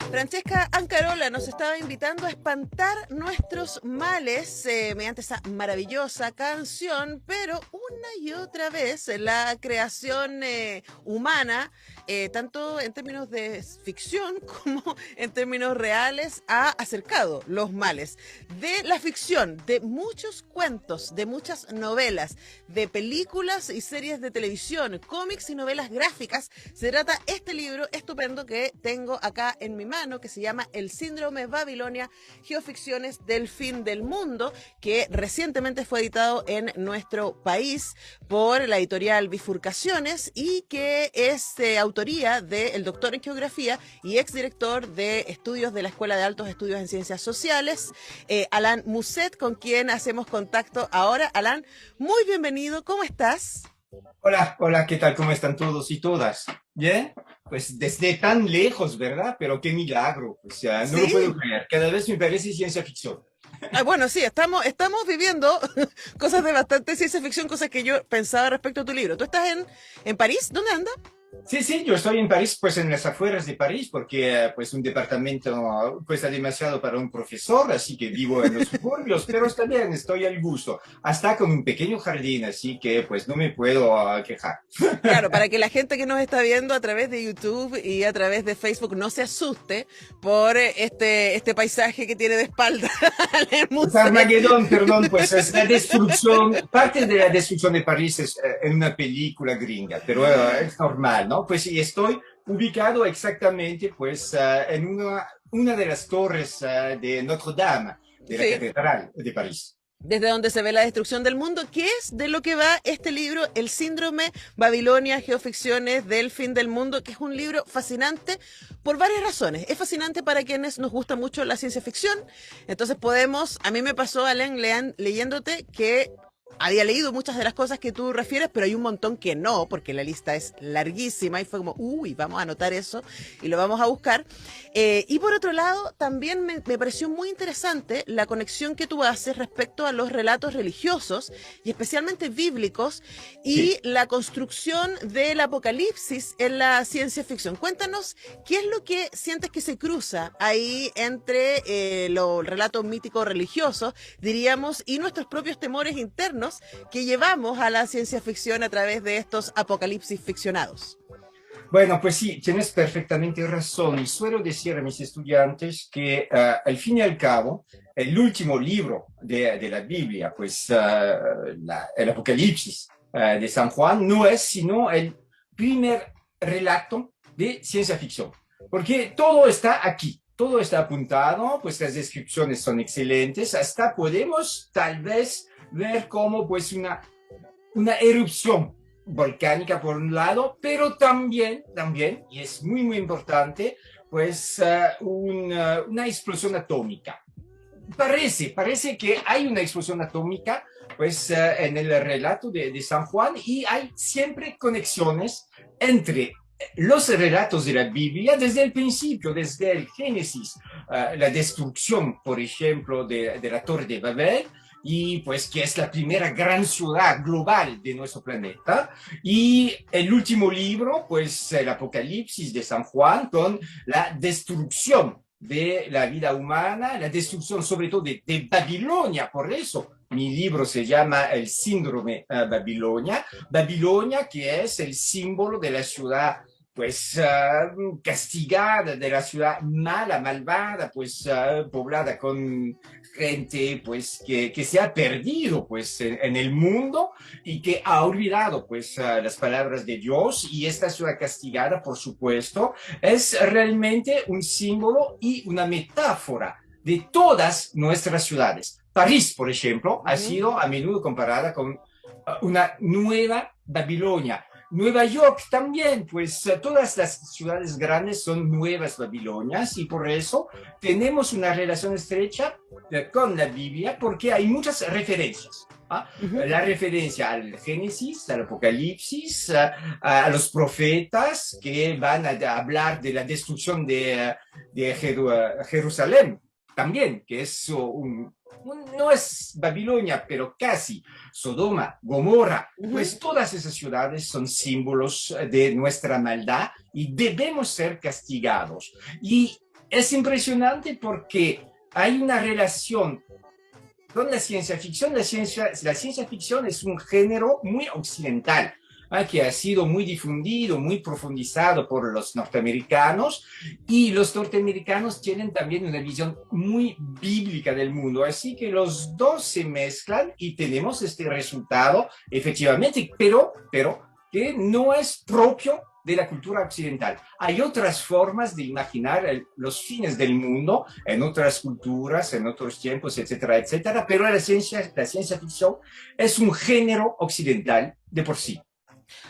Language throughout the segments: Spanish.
Francesca Ancarola nos estaba invitando a espantar nuestros males mediante esa maravillosa canción, pero una y otra vez la creación humana, tanto en términos de ficción como en términos reales, ha acercado los males. De la ficción, de muchos cuentos, de muchas novelas, de películas y series de televisión, cómics y novelas gráficas, se trata este libro estupendo que tengo acá en mi mano, que se llama El Síndrome Babilonia, Geoficciones del Fin del Mundo, que recientemente fue editado en nuestro país por la editorial Bifurcaciones y que es autoría del doctor en Geografía y exdirector de estudios de la Escuela de Altos Estudios en Ciencias Sociales, Alain Musset, con quien hacemos contacto ahora. Alain, muy bienvenido, ¿cómo estás? Hola, hola, ¿qué tal? ¿Cómo están todos y todas? ¿Bien? Pues desde tan lejos, ¿verdad? Pero qué milagro, o sea, no lo puedo Sí. creer. Cada vez me parece ciencia ficción. Bueno, sí, estamos viviendo cosas de bastante ciencia ficción, cosas que yo pensaba respecto a tu libro. ¿Tú estás en París? ¿Dónde andas? Sí, sí, yo estoy en París, pues en las afueras de París, porque pues un departamento cuesta demasiado para un profesor, así que vivo en los suburbios, pero está bien, estoy al gusto. Hasta con un pequeño jardín, así que pues no me puedo quejar. Claro, para que la gente que nos está viendo a través de YouTube y a través de Facebook no se asuste por este paisaje que tiene de espalda al Pues museo. Armagedón, perdón, pues es la destrucción, parte de la destrucción de París es en una película gringa, pero es normal, ¿no? Pues sí, estoy ubicado exactamente pues en una de las torres de Notre Dame, de la Sí. Catedral de París. Desde donde se ve la destrucción del mundo, que es de lo que va este libro, El Síndrome Babilonia, Geoficciones del Fin del Mundo, que es un libro fascinante por varias razones. Es fascinante para quienes nos gusta mucho la ciencia ficción. Entonces a mí me pasó, Alain, leyéndote, que había leído muchas de las cosas que tú refieres, pero hay un montón que no, porque la lista es larguísima y fue como, uy, vamos a anotar eso y lo vamos a buscar. Y por otro lado, también me pareció muy interesante la conexión que tú haces respecto a los relatos religiosos y especialmente bíblicos y Sí. la construcción del apocalipsis en la ciencia ficción. Cuéntanos qué es lo que sientes que se cruza ahí entre los relatos míticos religiosos, diríamos, y nuestros propios temores internos que llevamos a la ciencia ficción a través de estos apocalipsis ficcionados. Bueno, pues sí, tienes perfectamente razón. Y suelo decir a mis estudiantes que al fin y al cabo, el último libro de la Biblia, pues el Apocalipsis de San Juan, no es sino el primer relato de ciencia ficción. Porque todo está aquí. Todo está apuntado, pues las descripciones son excelentes, hasta podemos tal vez ver como pues una erupción volcánica por un lado, pero también, y es muy, muy importante, pues una explosión atómica. Parece que hay una explosión atómica, pues en el relato de San Juan y hay siempre conexiones entre los relatos de la Biblia desde el principio, desde el Génesis, la destrucción, por ejemplo, de la Torre de Babel, y pues que es la primera gran ciudad global de nuestro planeta, y el último libro, pues el Apocalipsis de San Juan, con la destrucción de la vida humana, la destrucción sobre todo de Babilonia, por eso mi libro se llama El Síndrome Babilonia, Babilonia que es el símbolo de la ciudad pues castigada, de la ciudad mala, malvada, pues poblada con gente pues que se ha perdido pues en el mundo y que ha olvidado pues las palabras de Dios, y esta ciudad castigada, por supuesto, es realmente un símbolo y una metáfora de todas nuestras ciudades. París, por ejemplo, Uh ha -huh. sido a menudo comparada con una nueva Babilonia. Nueva York también, pues todas las ciudades grandes son nuevas Babilonias, y por eso tenemos una relación estrecha con la Biblia porque hay muchas referencias. ¿Ah? Uh -huh. La referencia al Génesis, al Apocalipsis, a los profetas que van a hablar de la destrucción de Jerusalén. también, que es no es Babilonia, pero casi, Sodoma, Gomorra, pues todas esas ciudades son símbolos de nuestra maldad y debemos ser castigados. Y es impresionante porque hay una relación con la ciencia ficción. La ciencia ficción es un género muy occidental, que ha sido muy difundido, muy profundizado por los norteamericanos, y los norteamericanos tienen también una visión muy bíblica del mundo, así que los dos se mezclan y tenemos este resultado, efectivamente, pero que no es propio de la cultura occidental. Hay otras formas de imaginar los fines del mundo en otras culturas, en otros tiempos, etcétera, etcétera, pero la ciencia ficción es un género occidental de por sí.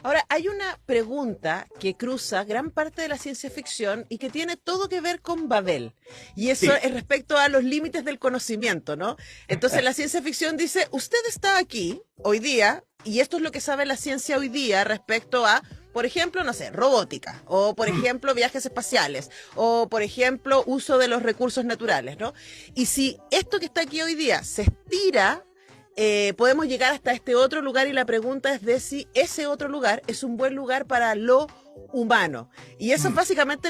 Ahora, hay una pregunta que cruza gran parte de la ciencia ficción y que tiene todo que ver con Babel. Y eso Sí. es respecto a los límites del conocimiento, ¿no? Entonces, la ciencia ficción dice, usted está aquí hoy día, y esto es lo que sabe la ciencia hoy día respecto a, por ejemplo, no sé, robótica, o por ejemplo, viajes espaciales, o por ejemplo, uso de los recursos naturales, ¿no? Y si esto que está aquí hoy día se estira, podemos llegar hasta este otro lugar, y la pregunta es de si ese otro lugar es un buen lugar para lo humano. Y eso es básicamente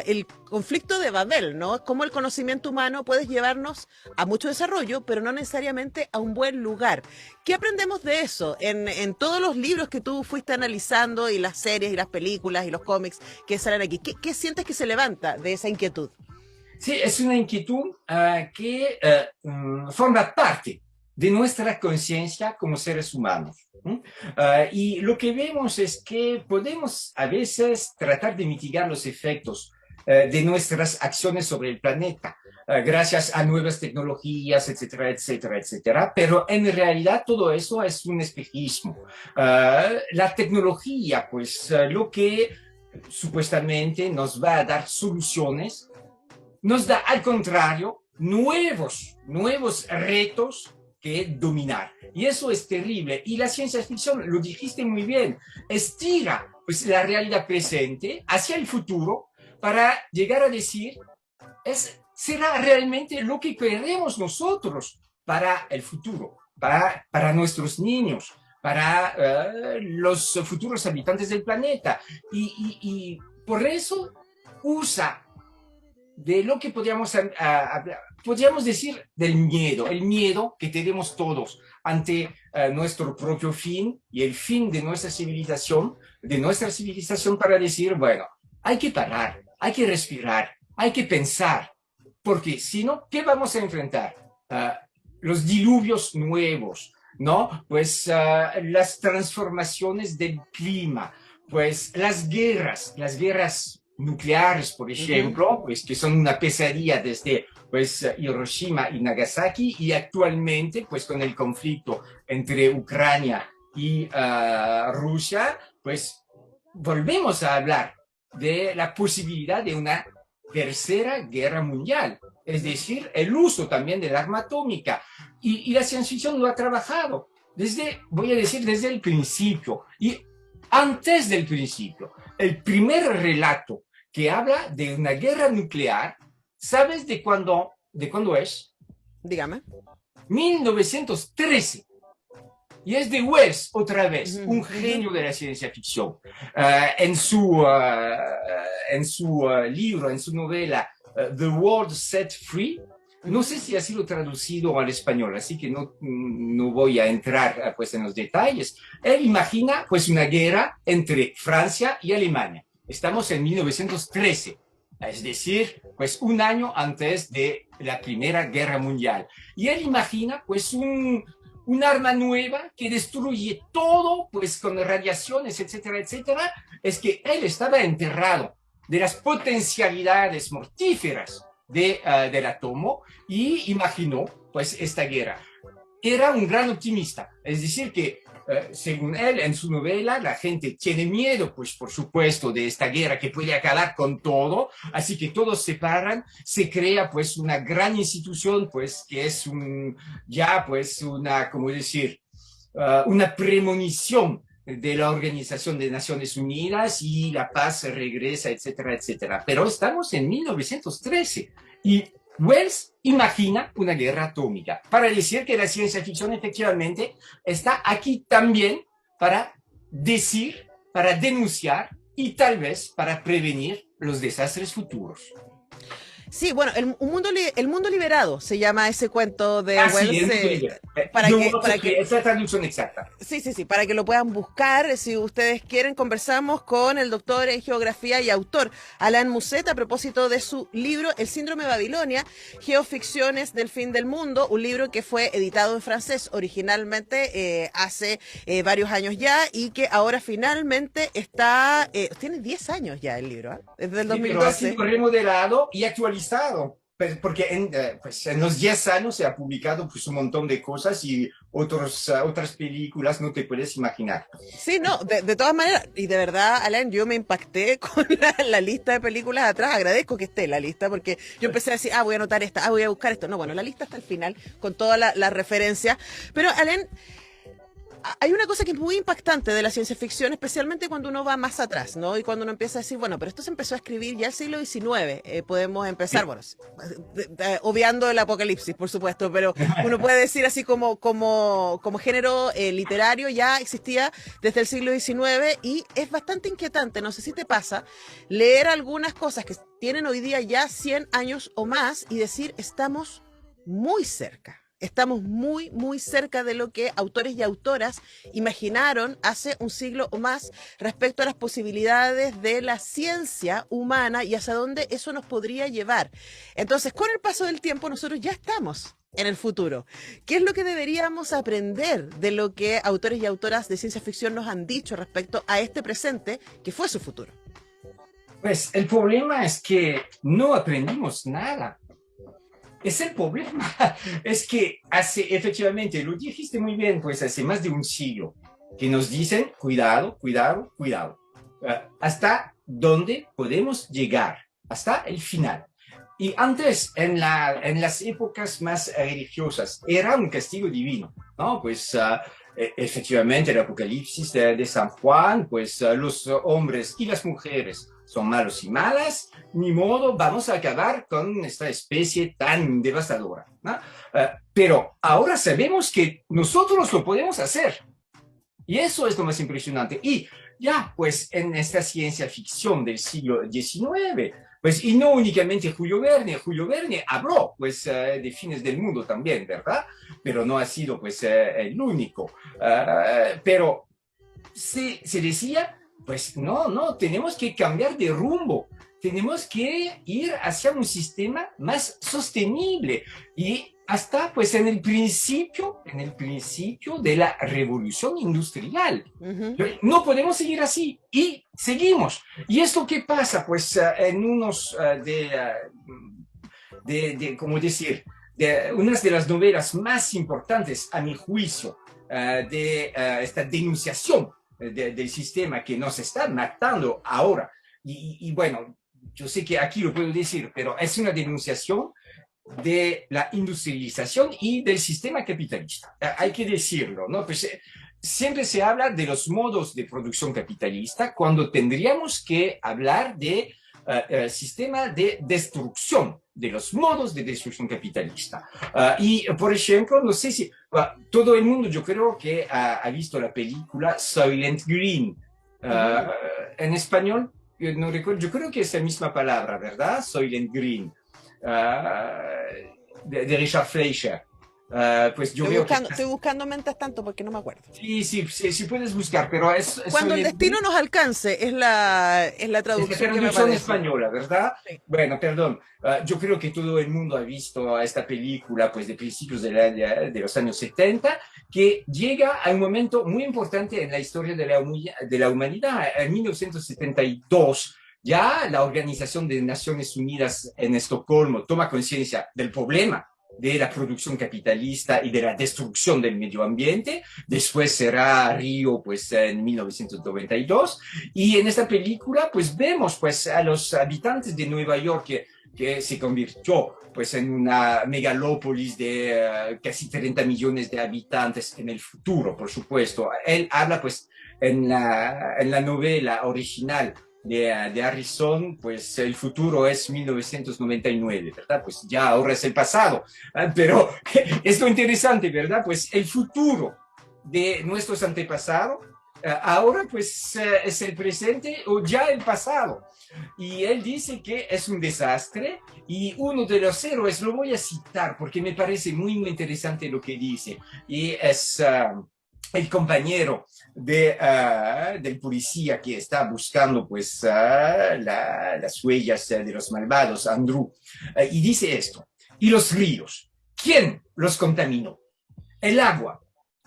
el conflicto de Babel, ¿no? Es como el conocimiento humano puede llevarnos a mucho desarrollo, pero no necesariamente a un buen lugar. ¿Qué aprendemos de eso en todos los libros que tú fuiste analizando, y las series y las películas y los cómics que salen aquí? ¿Qué sientes que se levanta de esa inquietud? Sí, es una inquietud que forma parte de nuestra conciencia como seres humanos. Y lo que vemos es que podemos a veces tratar de mitigar los efectos de nuestras acciones sobre el planeta, gracias a nuevas tecnologías, etcétera, etcétera, etcétera, pero en realidad todo eso es un espejismo. La tecnología, pues lo que supuestamente nos va a dar soluciones, nos da al contrario nuevos retos que dominar. Y eso es terrible. Y la ciencia ficción, lo dijiste muy bien, estira pues la realidad presente hacia el futuro para llegar a decir, será realmente lo que queremos nosotros para el futuro, para nuestros niños, para los futuros habitantes del planeta. Y por eso usa de lo que podríamos decir del miedo, el miedo que tenemos todos ante nuestro propio fin y el fin de nuestra civilización, para decir, bueno, hay que parar, hay que respirar, hay que pensar, porque si no, ¿qué vamos a enfrentar? Los diluvios nuevos, ¿no? Pues las transformaciones del clima, pues las guerras nucleares, por ejemplo, pues que son una pesadilla desde pues Hiroshima y Nagasaki, y actualmente pues con el conflicto entre Ucrania y Rusia, pues volvemos a hablar de la posibilidad de una tercera guerra mundial, es decir, el uso también del arma atómica, y la ciencia ficción lo ha trabajado voy a decir, desde el principio, y antes del principio. El primer relato que habla de una guerra nuclear, ¿sabes de cuándo es? Dígame. 1913. Y es de Wells, otra vez, un genio de la ciencia ficción. En su libro, en su novela, The World Set Free, no sé si ha sido traducido al español, así que no voy a entrar pues, en los detalles. Él imagina pues, una guerra entre Francia y Alemania. Estamos en 1913, es decir, pues un año antes de la Primera Guerra Mundial. Y él imagina pues un arma nueva que destruye todo, pues con radiaciones, etcétera, etcétera. Es que él estaba enterrado de las potencialidades mortíferas del átomo y imaginó pues esta guerra. Era un gran optimista, es decir que según él, en su novela, la gente tiene miedo, pues por supuesto, de esta guerra que puede acabar con todo, así que todos se paran, se crea pues una gran institución, pues que es ¿cómo decir? Una premonición de la Organización de Naciones Unidas y la paz regresa, etcétera, etcétera. Pero estamos en 1913 y Wells imagina una guerra atómica para decir que la ciencia ficción efectivamente está aquí también para decir, para denunciar y tal vez para prevenir los desastres futuros. Sí, bueno, el mundo liberado se llama ese cuento de Sí, Wells, el mundo libre. para que Es la traducción exacta. sí, sí, sí, para que lo puedan buscar. Si ustedes quieren, conversamos con el doctor en geografía y autor Alain Musset a propósito de su libro El síndrome de Babilonia, Geoficciones del fin del mundo, un libro que fue editado en francés originalmente hace varios años ya y que ahora finalmente está, tiene 10 años ya el libro, ¿eh? Es del Sí, pero ha sido 2012. remodelado y actualizado. Porque pues, en los 10 años se ha publicado pues, un montón de cosas y otras películas no te puedes imaginar. Sí, no, de todas maneras, y de verdad, Alan, yo me impacté con la lista de películas atrás. Agradezco que esté la lista, porque yo empecé a decir, voy a anotar esta, voy a buscar esto. No, bueno, la lista está al final, con toda la referencia. Pero, Alan, hay una cosa que es muy impactante de la ciencia ficción, especialmente cuando uno va más atrás, ¿no? Y cuando uno empieza a decir, bueno, pero esto se empezó a escribir ya el siglo XIX. Podemos empezar, bueno, obviando el apocalipsis, por supuesto, pero uno puede decir así como género literario ya existía desde el siglo XIX y es bastante inquietante, no sé si te pasa, leer algunas cosas que tienen hoy día ya 100 años o más y decir, estamos muy cerca. Estamos muy, muy cerca de lo que autores y autoras imaginaron hace un siglo o más respecto a las posibilidades de la ciencia humana y hacia dónde eso nos podría llevar. Entonces, con el paso del tiempo, nosotros ya estamos en el futuro. ¿Qué es lo que deberíamos aprender de lo que autores y autoras de ciencia ficción nos han dicho respecto a este presente que fue su futuro? Pues el problema es que no aprendimos nada. Es el problema, es que efectivamente, lo dijiste muy bien, pues hace más de un siglo que nos dicen, cuidado, cuidado, cuidado, hasta dónde podemos llegar, hasta el final. Y antes, en las épocas más religiosas, era un castigo divino, ¿no? Pues efectivamente el Apocalipsis de San Juan, pues los hombres y las mujeres son malos y malas, ni modo, vamos a acabar con esta especie tan devastadora, ¿no? Pero ahora sabemos que nosotros lo podemos hacer. Y eso es lo más impresionante. Y ya, pues en esta ciencia ficción del siglo XIX, pues, y no únicamente Julio Verne habló, pues, de fines del mundo también, ¿verdad? Pero no ha sido, pues, el único. Pero se decía, pues, no, tenemos que cambiar de rumbo. Tenemos que ir hacia un sistema más sostenible y hasta pues en el principio de la revolución industrial. Uh-huh. No podemos seguir así y seguimos. ¿Y esto qué pasa? Pues en unos ¿cómo decir? De unas de las novelas más importantes, a mi juicio, de esta denunciación del sistema que nos está matando ahora. Y bueno, yo sé que aquí lo puedo decir, pero es una denunciación de la industrialización y del sistema capitalista. Hay que decirlo, ¿no? Pues siempre se habla de los modos de producción capitalista cuando tendríamos que hablar de sistema de destrucción, de los modos de destrucción capitalista. Y, por ejemplo, no sé si todo el mundo, yo creo que ha visto la película Soylent Green. En español, no recuerdo, yo creo que es la misma palabra, ¿verdad? Soylent Green. De Richard Fleischer. Pues yo veo que... Estoy buscando mientras tanto porque no me acuerdo. Sí, puedes buscar, pero es Cuando el destino nos alcance es la traducción que me parece. española, ¿verdad? Sí. Bueno, perdón. Yo creo que todo el mundo ha visto esta película pues de principios de los años 70 que llega a un momento muy importante en la historia de la humanidad. En 1972 ya la Organización de Naciones Unidas en Estocolmo toma conciencia del problema de la producción capitalista y de la destrucción del medio ambiente. Después será Río, pues, en 1992. Y en esta película, pues, vemos, pues, a los habitantes de Nueva York que se convirtió, pues, en una megalópolis de casi 30 millones de habitantes en el futuro, por supuesto. Él habla, pues, en la novela original de Harrison, pues el futuro es 1999, ¿verdad? Pues ya ahora es el pasado, pero es lo interesante, ¿verdad? Pues el futuro de nuestros antepasados ahora pues es el presente o ya el pasado. Y él dice que es un desastre y uno de los héroes, lo voy a citar porque me parece muy, muy interesante lo que dice, y es el compañero del policía que está buscando pues las huellas de los malvados, Andrew, y dice esto: ¿y los ríos? ¿Quién los contaminó? El agua,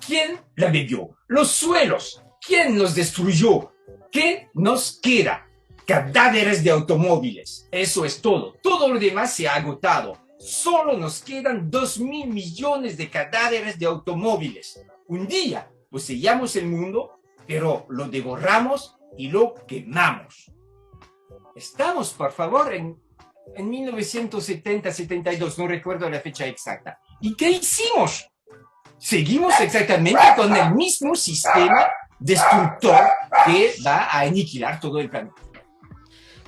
¿quién la bebió? Los suelos, ¿quién los destruyó? ¿Qué nos queda? Cadáveres de automóviles. Eso es todo. Todo lo demás se ha agotado. Solo nos quedan 2.000 millones de cadáveres de automóviles. Un día poseyamos el mundo, pero lo devoramos y lo quemamos. Estamos, por favor, en 1970-72, no recuerdo la fecha exacta. ¿Y qué hicimos? Seguimos exactamente con el mismo sistema destructor que va a aniquilar todo el planeta.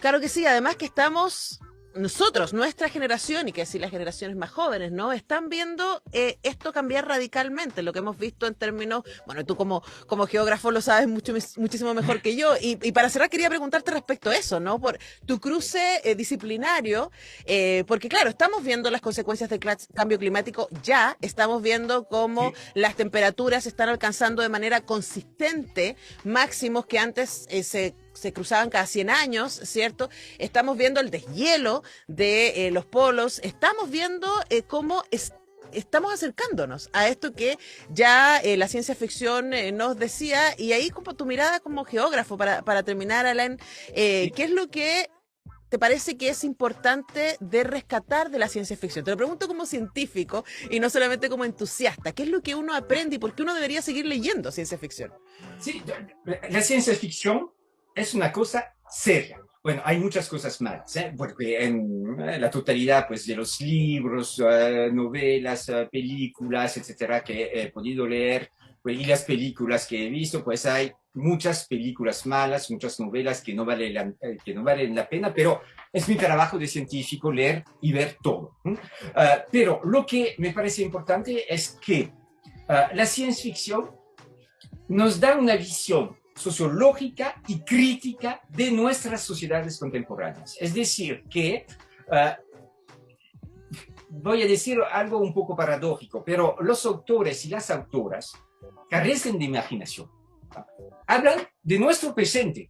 Claro que sí, además que estamos nosotros, nuestra generación, y que así las generaciones más jóvenes, ¿no? Están viendo esto cambiar radicalmente, lo que hemos visto en términos, bueno, tú como geógrafo lo sabes muchísimo mejor que yo, y para cerrar quería preguntarte respecto a eso, ¿no? Por tu cruce disciplinario, porque claro, estamos viendo las consecuencias del cambio climático ya, estamos viendo cómo las temperaturas están alcanzando de manera consistente máximos que antes se cruzaban cada 100 años, ¿cierto? Estamos viendo el deshielo de los polos, estamos viendo cómo estamos acercándonos a esto que ya la ciencia ficción nos decía, y ahí como tu mirada como geógrafo, para terminar, Alain, ¿qué es lo que te parece que es importante de rescatar de la ciencia ficción? Te lo pregunto como científico y no solamente como entusiasta. ¿Qué es lo que uno aprende y por qué uno debería seguir leyendo ciencia ficción? Sí, la ciencia ficción es una cosa seria. Bueno, hay muchas cosas malas, porque en la totalidad pues, de los libros, novelas, películas, etcétera, que he podido leer, pues, y las películas que he visto, pues hay muchas películas malas, muchas novelas que no valen la pena, pero es mi trabajo de científico leer y ver todo. Pero lo que me parece importante es que la ciencia ficción nos da una visión sociológica y crítica de nuestras sociedades contemporáneas. Es decir, que voy a decir algo un poco paradójico, pero los autores y las autoras carecen de imaginación. Hablan de nuestro presente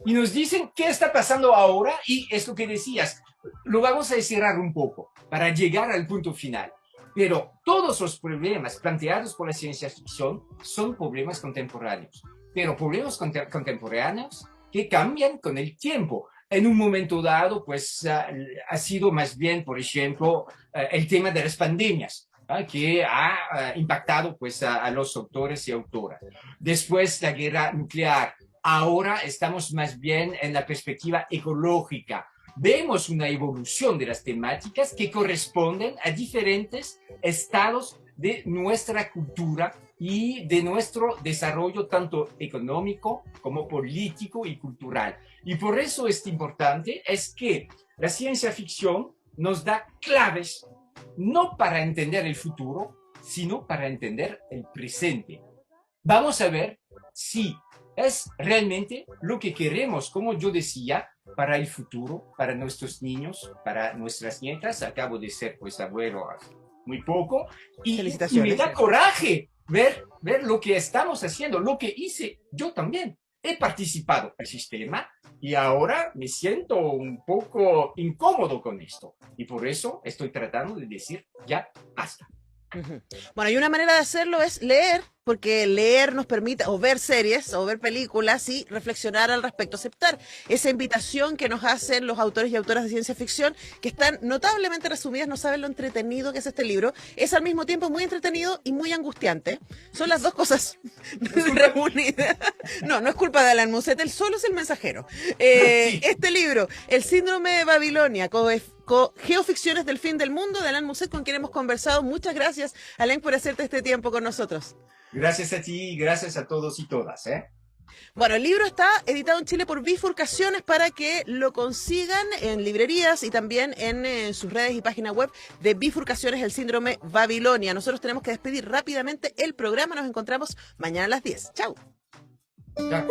y nos dicen qué está pasando ahora, y esto que decías, lo vamos a cerrar un poco para llegar al punto final. Pero todos los problemas planteados por la ciencia ficción son problemas contemporáneos, pero problemas contemporáneos que cambian con el tiempo. En un momento dado, pues ha sido más bien, por ejemplo, el tema de las pandemias, que ha impactado pues, a los autores y autoras. Después, la guerra nuclear. Ahora estamos más bien en la perspectiva ecológica. Vemos una evolución de las temáticas que corresponden a diferentes estados de nuestra cultura y de nuestro desarrollo tanto económico como político y cultural. Y por eso es importante es que la ciencia ficción nos da claves no para entender el futuro, sino para entender el presente. Vamos a ver si es realmente lo que queremos, como yo decía, para el futuro, para nuestros niños, para nuestras nietas. Acabo de ser pues abuelo hace muy poco y me da coraje ver lo que estamos haciendo, lo que hice yo también. He participado en el sistema y ahora me siento un poco incómodo con esto. Y por eso estoy tratando de decir, ya, basta. Bueno, y una manera de hacerlo es leer, porque leer nos permite o ver series o ver películas y reflexionar al respecto, aceptar esa invitación que nos hacen los autores y autoras de ciencia ficción, que están notablemente resumidas. No saben lo entretenido que es este libro, es al mismo tiempo muy entretenido y muy angustiante, son las dos cosas reunidas. No es culpa de Alain Musset, él solo es el mensajero. Este libro, El síndrome de Babilonia, Geoficciones del fin del mundo, de Alain Musset, con quien hemos conversado. Muchas gracias, Alain, por hacerte este tiempo con nosotros. Gracias a ti, gracias a todos y todas. Bueno, el libro está editado en Chile por Bifurcaciones para que lo consigan en librerías y también en sus redes y página web de Bifurcaciones, el síndrome Babilonia. Nosotros tenemos que despedir rápidamente el programa. Nos encontramos mañana a las 10. Chau. Ya.